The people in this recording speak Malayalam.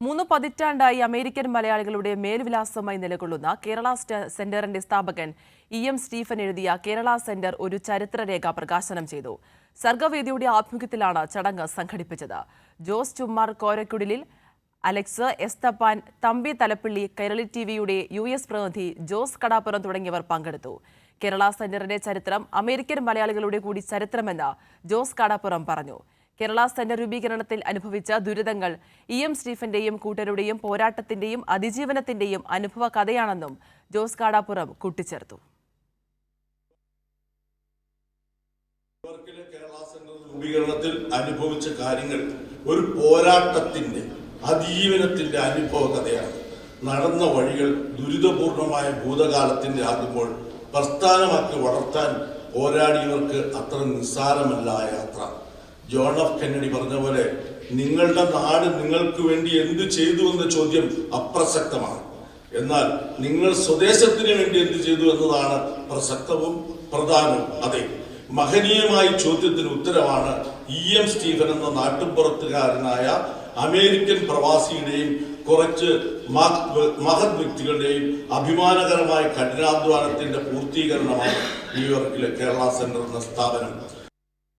3 പതിറ്റാണ്ടായി അമേരിക്കൻ മലയാളികളുടെ മേൽവിലാസമായി നിലകൊള്ളുന്ന കേരള സെന്ററിന്റെ സ്ഥാപകൻ എം സ്റ്റീഫൻ എഴുതിയ കേരള സെന്റർ ഒരു ചരിത്രരേഖ പ്രകാശനം ചെയ്തു. സർഗവേദിയുടെ ആഭിമുഖ്യത്തിലാണ് ചടങ്ങ് സംഘടിപ്പിച്ചത്. ജോസ് ചുമ്മാർ കോരക്കുടിലിൽ, അലക്സ് എസ്തപ്പാൻ, തമ്പി തലപ്പിള്ളി, കൈരളി ടിവിയുടെ US പ്രതിനിധി ജോസ് കടാപ്പുറം തുടങ്ങിയവർ പങ്കെടുത്തു. കേരള സെന്ററിന്റെ ചരിത്രം അമേരിക്കൻ മലയാളികളുടെ കൂടി ചരിത്രമെന്ന് ജോസ് കടാപ്പുറം പറഞ്ഞു. കേരള സെന്റർ രൂപീകരണത്തിൽ അനുഭവിച്ച ദുരിതങ്ങൾ എം സ്റ്റീഫന്റെയും കൂട്ടരുടെയും പോരാട്ടത്തിന്റെയും അതിജീവനത്തിന്റെയും അനുഭവ കഥയാണെന്നും ജോസ് കാടാപ്പുറം കൂട്ടിച്ചേർത്തു. കേരള സെന്റർ രൂപീകരണത്തിൽ അനുഭവിച്ച കാര്യങ്ങൾ ഒരു പോരാട്ടത്തിന്റെ അതിജീവനത്തിന്റെ അനുഭവ കഥയാണ്. നടന്ന വഴികൾ ദുരിതപൂർണമായ ഭൂതകാലത്തിന്റെ ആകുമ്പോൾ പ്രസ്ഥാനമാക്കി വളർത്താൻ പോരാടിയവർക്ക് അത്ര നിസ്സാരമല്ല യാത്ര. ജോൺ എഫ് കെന്നഡി പറഞ്ഞ പോലെ നിങ്ങളുടെ നാട് നിങ്ങൾക്ക് വേണ്ടി എന്ത് ചെയ്തു എന്ന ചോദ്യം അപ്രസക്തമാണ്. എന്നാൽ നിങ്ങൾ സ്വദേശത്തിന് വേണ്ടി എന്ത് ചെയ്തു എന്നതാണ് പ്രസക്തവും പ്രധാനവും. അതെ, മഹനീയമായ ചോദ്യത്തിന് ഉത്തരമാണ് എം സ്റ്റീഫൻ എന്ന നാട്ടുപുറത്തുകാരനായ അമേരിക്കൻ പ്രവാസിയുടെയും കുറച്ച് മഹത് വ്യക്തികളുടെയും അഭിമാനകരമായ കഠിനാധ്വാനത്തിന്റെ പൂർത്തീകരണമാണ് ന്യൂയോർക്കിലെ കേരള സെന്റർ എന്ന സ്ഥാപനം.